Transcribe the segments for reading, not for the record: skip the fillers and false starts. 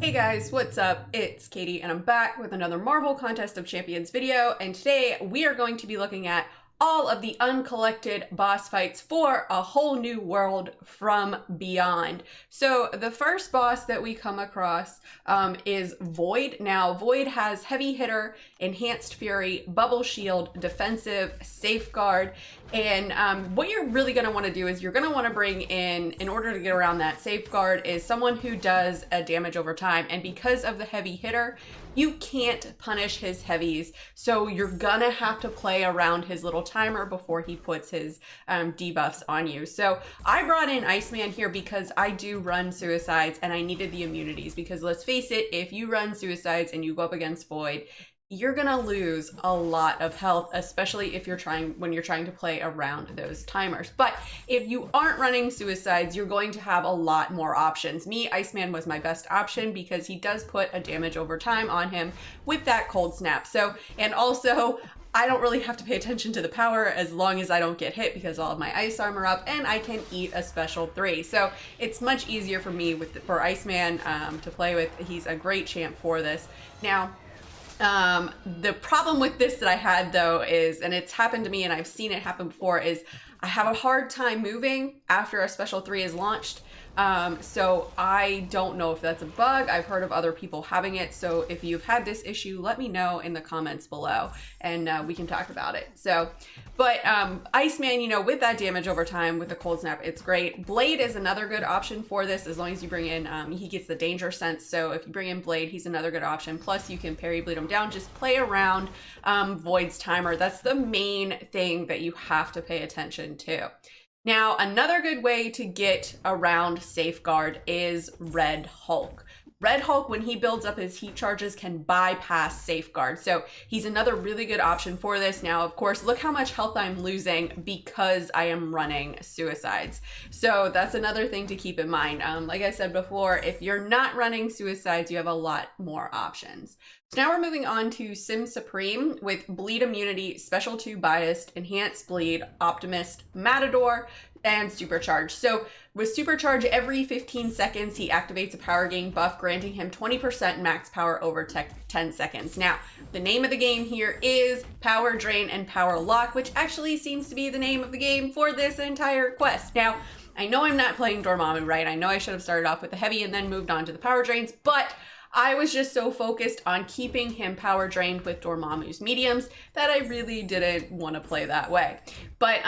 Hey guys, what's up? It's Katie and I'm back with another Marvel Contest of Champions video, and today we are going to be looking at all of the uncollected boss fights for a whole new world from beyond. So the first boss that we come across is Void. Now Void has heavy hitter, enhanced fury, bubble shield, defensive, safeguard, and what you're really going to want to do is you're going to want to bring in order to get around that safeguard, is someone who does a damage over time. And because of the heavy hitter, you can't punish his heavies, so you're gonna have to play around his little timer before he puts his debuffs on you. So I brought in Iceman here because I do run suicides and I needed the immunities, because let's face it, if you run suicides and you go up against Void, you're gonna lose a lot of health, especially if when you're trying to play around those timers. But if you aren't running suicides, you're going to have a lot more options. Me, Iceman was my best option because he does put a damage over time on him with that cold snap. So, and also, I don't really have to pay attention to the power as long as I don't get hit because all of my ice armor up, and I can eat a special 3. So it's much easier for me for Iceman to play with. He's a great champ for this. Now, the problem with this that I had though is, and it's happened to me and I've seen it happen before, is I have a hard time moving after a special 3 is launched. So I don't know if that's a bug. I've heard of other people having it. So if you've had this issue, let me know in the comments below and we can talk about it. So, but Iceman, you know, with that damage over time with the cold snap, it's great. Blade is another good option for this, as long as you bring in, he gets the danger sense. So if you bring in Blade, he's another good option. Plus you can parry bleed him down, just play around Void's timer. That's the main thing that you have to pay attention to. Now, another good way to get around Safeguard is Red Hulk. Red Hulk, when he builds up his heat charges, can bypass Safeguard. So he's another really good option for this. Now, of course, look how much health I'm losing because I am running suicides. So that's another thing to keep in mind. Like I said before, if you're not running suicides, you have a lot more options. So now we're moving on to Symboite Supreme with Bleed Immunity, Special 2 Biased, Enhanced Bleed, Optimist, Matador, and Supercharge. So with Supercharge, every 15 seconds, he activates a power gain buff, granting him 20% max power over 10 seconds. Now, the name of the game here is Power Drain and Power Lock, which actually seems to be the name of the game for this entire quest. Now, I know I'm not playing Dormammu, right? I know I should have started off with the heavy and then moved on to the power drains, but I was just so focused on keeping him power drained with Dormammu's mediums that I really didn't want to play that way. But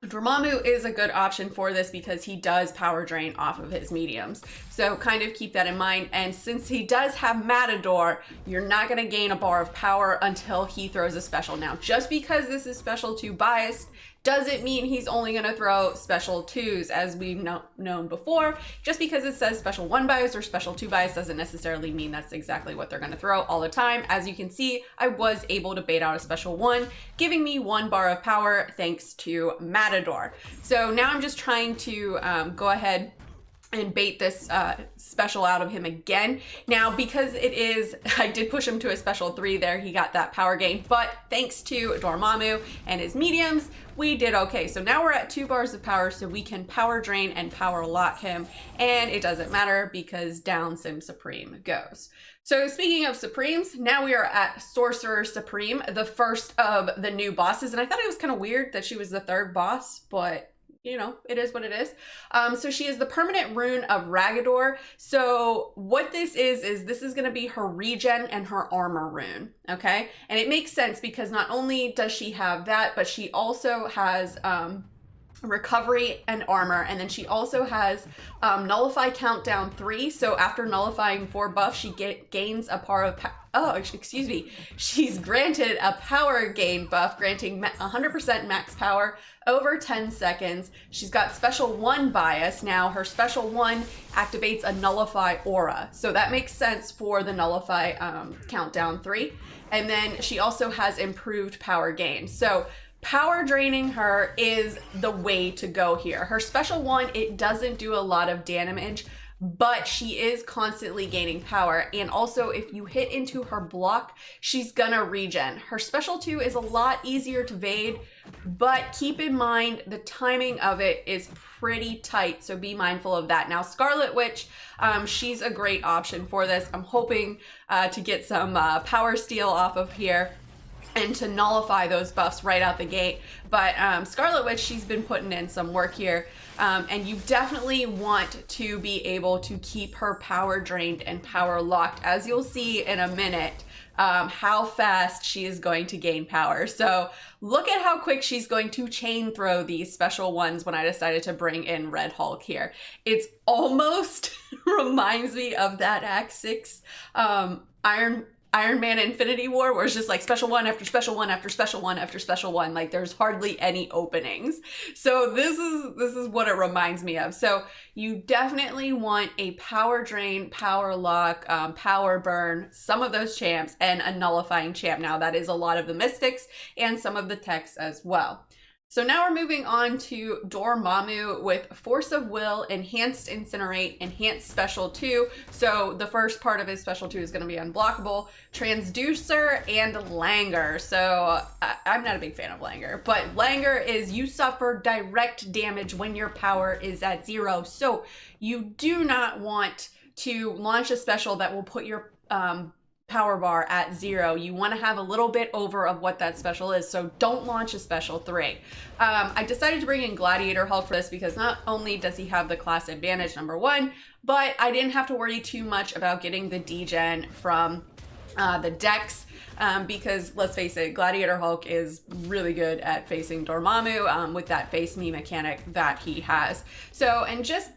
Dormammu is a good option for this because he does power drain off of his mediums. So kind of keep that in mind. And since he does have Matador, you're not going to gain a bar of power until he throws a special. Now, just because this is Special 2 biased doesn't mean he's only going to throw Special 2s as we've known before. Just because it says Special 1 bias or Special 2 bias doesn't necessarily mean that's exactly what they're going to throw all the time. As you can see, I was able to bait out a Special 1, giving me 1 bar of power thanks to Matador. So now I'm just trying to go ahead and bait this special out of him again. Now, because it is, I did push him to a Special 3 there, he got that power gain, but thanks to Dormammu and his mediums, we did okay. So now we're at 2 bars of power, so we can power drain and power lock him, and it doesn't matter because down Symboite Supreme goes. So speaking of Supremes, now we are at Sorcerer Supreme, the first of the new bosses, and I thought it was kind of weird that she was the 3rd boss, but you know, it is what it is. So she is the permanent rune of Ragador. So what this is this is going to be her regen and her armor rune, okay? And it makes sense because not only does she have that, but she also has recovery and armor, and then she also has nullify countdown 3. So after nullifying 4 buffs, she gains a par of she's granted a power gain buff, granting 100% max power over 10 seconds. She's got Special 1 bias. Now her Special 1 activates a nullify aura, so that makes sense for the nullify countdown 3. And then she also has improved power gain. So power draining her is the way to go here. Her Special 1, it doesn't do a lot of damage, but she is constantly gaining power. And also, if you hit into her block, she's gonna regen. Her Special 2 is a lot easier to evade but keep in mind the timing of it is pretty tight, so be mindful of that. Now, Scarlet Witch, she's a great option for this. I'm hoping to get some power steal off of here and to nullify those buffs right out the gate. But Scarlet Witch, she's been putting in some work here. And you definitely want to be able to keep her power drained and power locked, as you'll see in a minute, how fast she is going to gain power. So look at how quick she's going to chain throw these special ones when I decided to bring in Red Hulk here. It's almost reminds me of that Act 6 Iron Man Infinity War, where it's just like special one after special one after special one after special one. Like there's hardly any openings. So this is what it reminds me of. So you definitely want a power drain, power lock, power burn, some of those champs, and a nullifying champ. Now that is a lot of the mystics and some of the techs as well. So now we're moving on to Dormammu with Force of Will, Enhanced Incinerate, Enhanced Special 2. So the first part of his Special 2 is going to be unblockable, Transducer, and Languor. So I'm not a big fan of Languor, but Languor is you suffer direct damage when your power is at 0. So you do not want to launch a special that will put your power bar at 0. You want to have a little bit over of what that special is, so don't launch a special 3. I decided to bring in Gladiator Hulk for this because not only does he have the class advantage, number 1, but I didn't have to worry too much about getting the degen from the decks, because let's face it, Gladiator Hulk is really good at facing Dormammu with that face me mechanic that he has. So, and just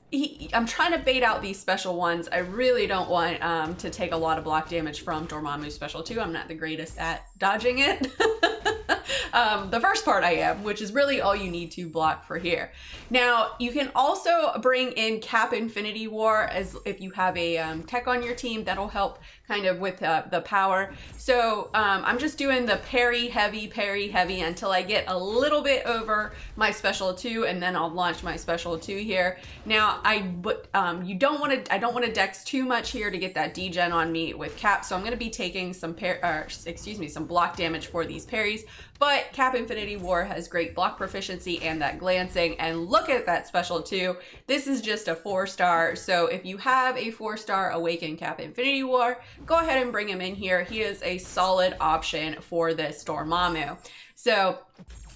I'm trying to bait out these special ones. I really don't want to take a lot of block damage from Dormammu's special 2. I'm not the greatest at dodging it. The first part I am, which is really all you need to block for here. Now, you can also bring in Cap Infinity War as if you have a tech on your team. That'll help kind of with the power. So I'm just doing the parry heavy until I get a little bit over my special 2, and then I'll launch my special 2 here. Now, I don't want to dex too much here to get that degen on me with Cap, so I'm going to be taking some some block damage for these parries. But Cap Infinity War has great block proficiency and that glancing, and look at that special 2. This is just a 4-star, so if you have a 4-star Awaken Cap Infinity War, go ahead and bring him in here. He is a solid option for this Dormammu. So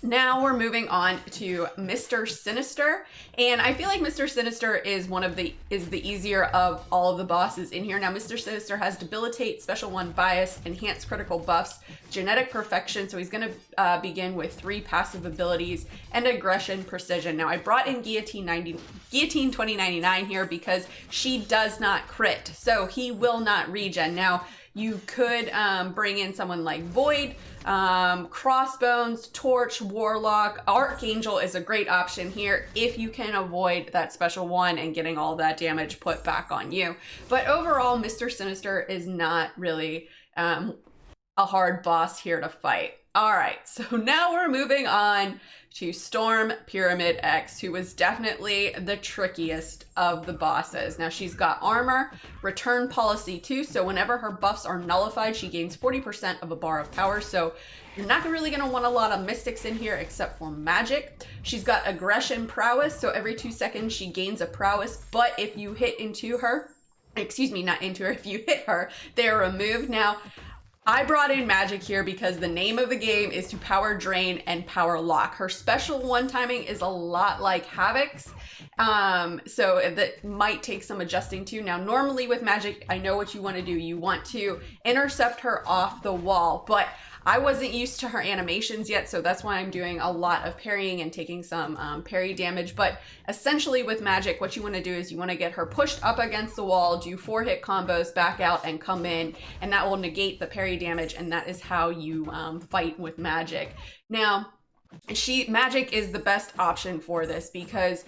now we're moving on to Mr. Sinister, and I feel like Mr. Sinister is the easier of all of the bosses in here. Now, Mr. Sinister has Debilitate, Special 1 Bias, Enhanced Critical Buffs, Genetic Perfection, so he's going to begin with 3 passive abilities, and Aggression, Precision. Now, I brought in Guillotine 2099 here because she does not crit, so he will not regen. Now, you could bring in someone like Void, Crossbones, Torch, Warlock. Archangel is a great option here if you can avoid that special 1 and getting all that damage put back on you. But overall, Mr. Sinister is not really a hard boss here to fight. All right, so now we're moving on to Storm Pyramid X, who is definitely the trickiest of the bosses. Now, she's got armor, return policy too, so whenever her buffs are nullified, she gains 40% of a bar of power, so you're not really going to want a lot of mystics in here except for magic. She's got aggression prowess, so every 2 seconds she gains a prowess, but if you hit into her, if you hit her, they're removed. Now, I brought in magic here because the name of the game is to power drain and power lock. Her special 1 timing is a lot like Havoc's, so that might take some adjusting to. Now, normally with magic, I know what you want to do. You want to intercept her off the wall, but I wasn't used to her animations yet, so that's why I'm doing a lot of parrying and taking some parry damage. But essentially with magic, what you want to do is you want to get her pushed up against the wall, do 4-hit combos, back out, and come in, and that will negate the parry damage, and that is how you fight with magic. Now, magic is the best option for this because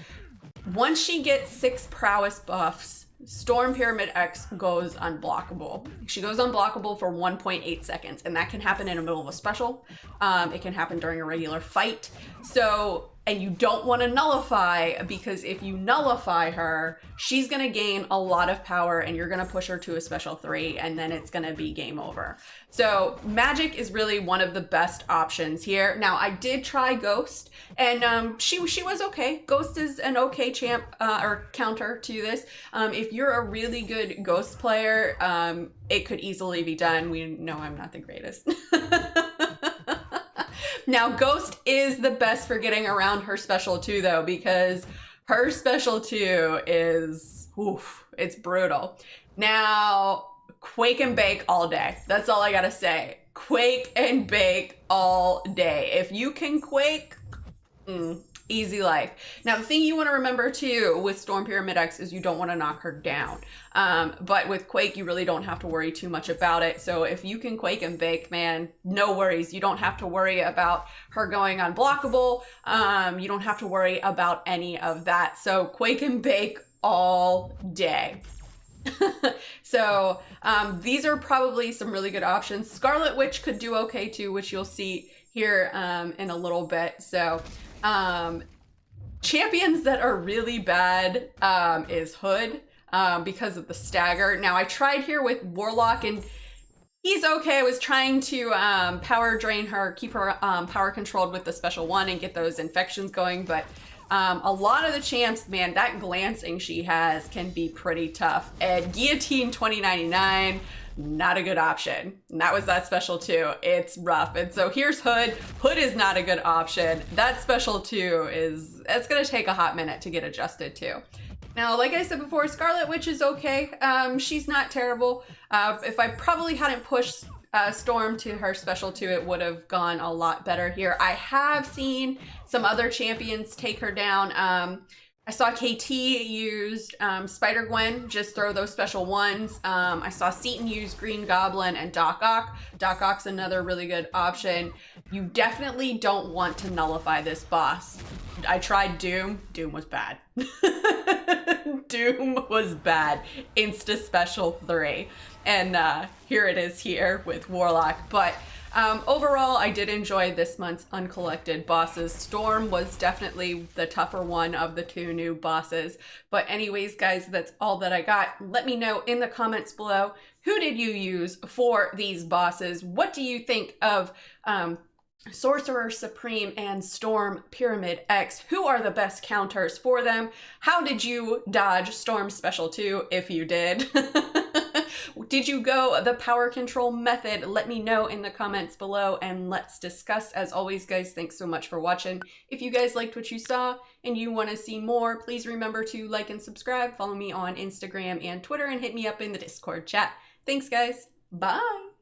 once she gets 6 prowess buffs, Storm Pyramid X goes unblockable. She goes unblockable for 1.8 seconds, and that can happen in the middle of a special. It can happen during a regular fight. So and you don't want to nullify, because if you nullify her, she's going to gain a lot of power and you're going to push her to a special 3 and then it's going to be game over. So magic is really one of the best options here. Now I did try Ghost and she was okay. Ghost is an okay champ or counter to this. If you're a really good Ghost player, it could easily be done. We know I'm not the greatest. Now, Ghost is the best for getting around her special 2 though, because her special 2 is, oof, it's brutal. Now, Quake and bake all day. That's all I gotta say. Quake and bake all day. If you can quake, easy life. Now, the thing you want to remember too with Storm Pyramid X is you don't want to knock her down. But with Quake, you really don't have to worry too much about it. So if you can Quake and bake, man, no worries. You don't have to worry about her going unblockable. You don't have to worry about any of that. So Quake and bake all day. So these are probably some really good options. Scarlet Witch could do okay too, which you'll see here in a little bit. So champions that are really bad is Hood because of the stagger. Now I tried here with Warlock and he's okay. I was trying to power drain her, keep her power controlled with the special 1 and get those infections going, but a lot of the champs, man, that glancing she has can be pretty tough. And Guillotine 2099, not a good option. And that was that special 2. It's rough. And so here's Hood. Hood is not a good option. That special 2 it's gonna take a hot minute to get adjusted to. Now, like I said before, Scarlet Witch is okay. She's not terrible. If I probably hadn't pushed Storm to her special 2, it would have gone a lot better here. I have seen some other champions take her down. I saw Katy used Spider-Gwen, just throw those special 1s. I saw Seaton use Green Goblin and Doc Ock. Doc Ock's another really good option. You definitely don't want to nullify this boss. I tried Doom. Doom was bad. Doom was bad. Insta special 3. And here it is here with Warlock. But overall, I did enjoy this month's Uncollected bosses. Storm was definitely the tougher one of the 2 new bosses. But anyways, guys, that's all that I got. Let me know in the comments below, who did you use for these bosses? What do you think of Sorcerer Supreme and Storm Pyramid X? Who are the best counters for them? How did you dodge Storm Special 2, if you did? Did you go the power control method? Let me know in the comments below and let's discuss. As always, guys, thanks so much for watching. If you guys liked what you saw and you want to see more, please remember to like and subscribe. Follow me on Instagram and Twitter and hit me up in the Discord chat. Thanks, guys. Bye.